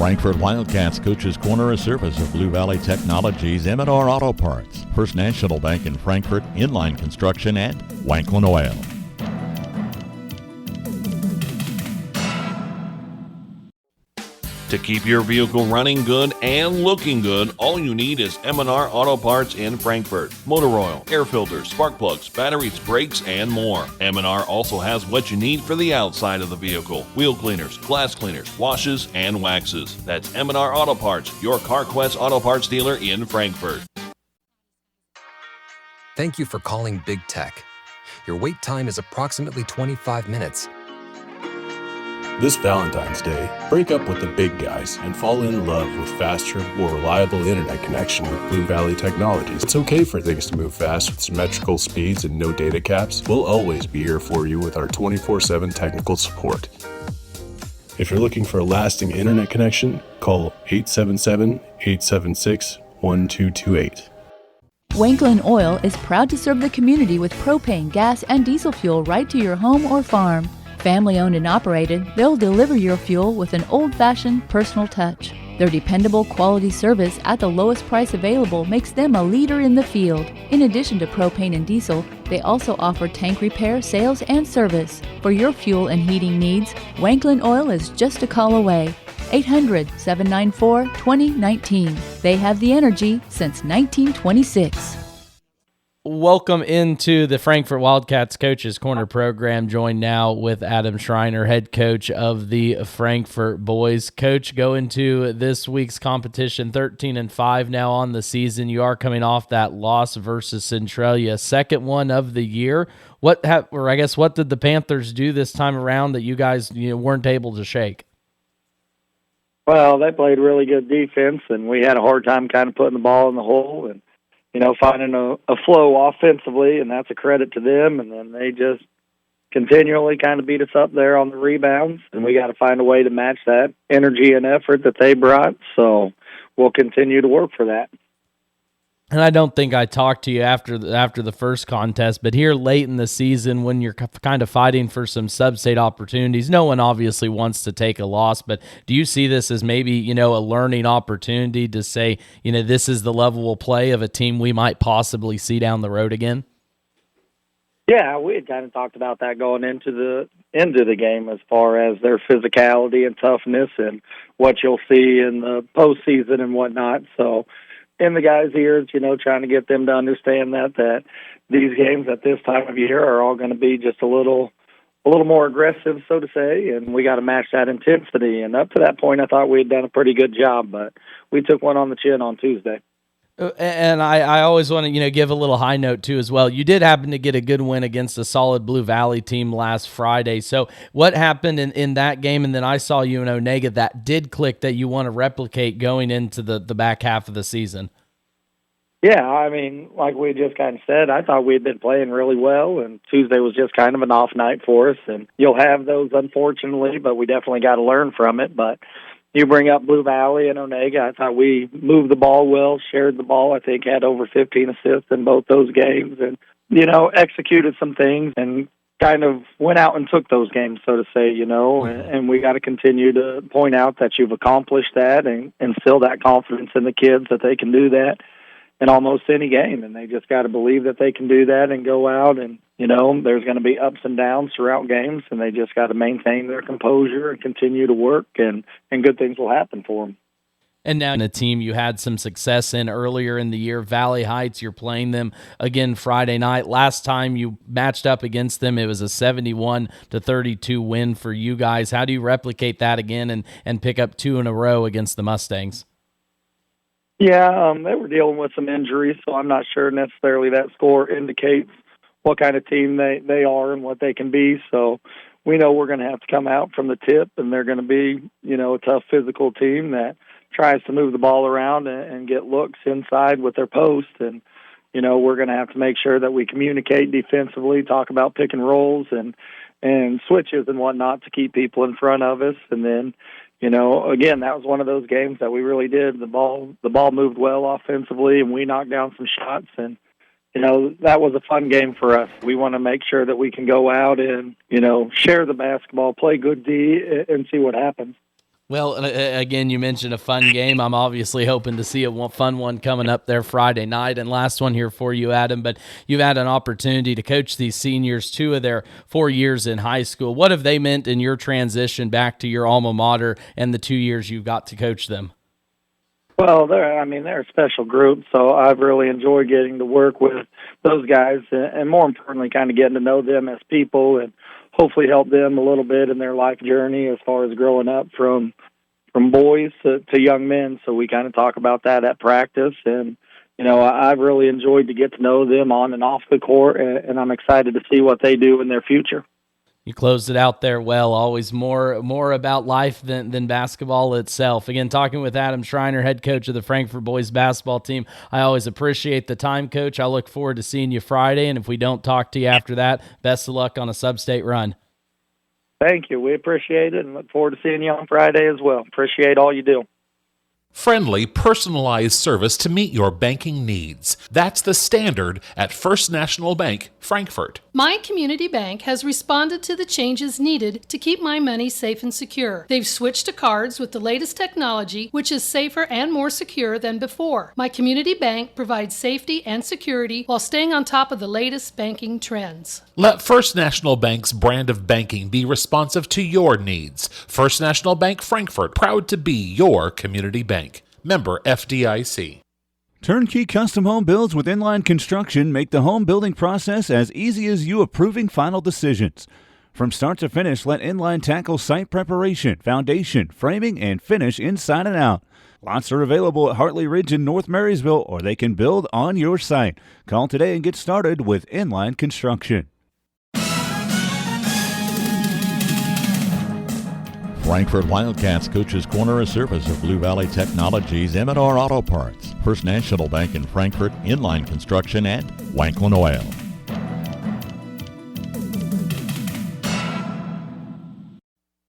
Frankfort Wildcats Coach's Corner, a service of Blue Valley Technologies, M&R Auto Parts, First National Bank in Frankfort, Inline Construction, and Wanklin Oil. To keep your vehicle running good and looking good, all you need is M&R Auto Parts in Frankfort. Motor oil, air filters, spark plugs, batteries, brakes, and more. M&R also has what you need for the outside of the vehicle. Wheel cleaners, glass cleaners, washes, and waxes. That's M&R Auto Parts, your CarQuest Auto Parts dealer in Frankfort. Thank you for calling Big Tech. Your wait time is approximately 25 minutes. This Valentine's Day, break up with the big guys and fall in love with faster, more reliable internet connection with Blue Valley Technologies. It's okay for things to move fast with symmetrical speeds and no data caps. We'll always be here for you with our 24/7 technical support. If you're looking for a lasting internet connection, call 877-876-1228. Wanklin Oil is proud to serve the community with propane, gas, and diesel fuel right to your home or farm. Family owned and operated, they'll deliver your fuel with an old-fashioned personal touch. Their dependable quality service at the lowest price available makes them a leader in the field. In addition to propane and diesel, they also offer tank repair, sales, and service. For your fuel and heating needs, Wanklin Oil is just a call away. 800-794-2019. They have the energy since 1926. Welcome into the Frankfort Wildcats Coaches Corner program, joined now with Adam Schreiner, head coach of the Frankfort boys. Coach, go into this week's competition 13-5 now on the season. You are coming off that loss versus Centralia, second one of the year. What did the Panthers do this time around that you guys weren't able to shake? Well, they played really good defense, and we had a hard time kind of putting the ball in the hole and finding a flow offensively, and that's a credit to them. And then they just continually kind of beat us up there on the rebounds, and we got to find a way to match that energy and effort that they brought. So we'll continue to work for that. And I don't think I talked to you after the first contest, but here late in the season when you're kind of fighting for some sub-state opportunities, no one obviously wants to take a loss, but do you see this as maybe, a learning opportunity to say, this is the level of play of a team we might possibly see down the road again? Yeah, we had kind of talked about that going into the game as far as their physicality and toughness and what you'll see in the postseason and whatnot. So in the guys' ears, trying to get them to understand that these games at this time of year are all going to be just a little more aggressive, so to say, and we got to match that intensity. And up to that point, I thought we had done a pretty good job, but we took one on the chin on Tuesday. And I always want to, give a little high note, too, as well. You did happen to get a good win against a solid Blue Valley team last Friday. So what happened in that game? And then I saw you in Onega that did click that you want to replicate going into the back half of the season. Yeah, I mean, like we just kind of said, I thought we had been playing really well, and Tuesday was just kind of an off night for us. And you'll have those, unfortunately, but we definitely got to learn from it. But you bring up Blue Valley and Onega. I thought we moved the ball well, shared the ball. I think had over 15 assists in both those games and, executed some things and kind of went out and took those games, so to say, and we got to continue to point out that you've accomplished that and instill that confidence in the kids that they can do that in almost any game. And they just got to believe that they can do that and go out and, there's going to be ups and downs throughout games, and they just got to maintain their composure and continue to work, and good things will happen for them. And now in a team you had some success in earlier in the year, Valley Heights, you're playing them again Friday night. Last time you matched up against them, it was a 71-32 win for you guys. How do you replicate that again and pick up two in a row against the Mustangs? Yeah, they were dealing with some injuries, so I'm not sure necessarily that score indicates what kind of team they are and what they can be. So we know we're going to have to come out from the tip, and they're going to be, a tough physical team that tries to move the ball around and get looks inside with their post. And, we're going to have to make sure that we communicate defensively, talk about pick and rolls and switches and whatnot to keep people in front of us. And then, again, that was one of those games that we really did. The ball moved well offensively, and we knocked down some shots. And, that was a fun game for us. We want to make sure that we can go out and, share the basketball, play good D, and see what happens. Well, again, you mentioned a fun game. I'm obviously hoping to see a fun one coming up there Friday night. And last one here for you, Adam, but you've had an opportunity to coach these seniors 2 of their 4 years in high school. What have they meant in your transition back to your alma mater and the 2 years you've got to coach them? Well, they're a special group, so I've really enjoyed getting to work with those guys and more importantly, kind of getting to know them as people and hopefully help them a little bit in their life journey as far as growing up from boys to young men. So we kind of talk about that at practice. And, I've really enjoyed to get to know them on and off the court, and I'm excited to see what they do in their future. You closed it out there well. Always more about life than basketball itself. Again, talking with Adam Schreiner, head coach of the Frankfort boys basketball team. I always appreciate the time, Coach. I look forward to seeing you Friday, and if we don't talk to you after that, best of luck on a sub-state run. Thank you. We appreciate it and look forward to seeing you on Friday as well. Appreciate all you do. Friendly, personalized service to meet your banking needs. That's the standard at First National Bank, Frankfort. My community bank has responded to the changes needed to keep my money safe and secure. They've switched to cards with the latest technology, which is safer and more secure than before. My community bank provides safety and security while staying on top of the latest banking trends. Let First National Bank's brand of banking be responsive to your needs. First National Bank, Frankfort, proud to be your community bank. Member FDIC. Turnkey custom home builds with Inline Construction make the home building process as easy as you approving final decisions. From start to finish, let Inline tackle site preparation, foundation, framing, and finish inside and out. Lots are available at Hartley Ridge in North Marysville, or they can build on your site. Call today and get started with Inline Construction. Frankfort Wildcats Coach's Corner, a service of Blue Valley Technologies, M&R Auto Parts, First National Bank in Frankfort, Inline Construction, and Wanklin Oil.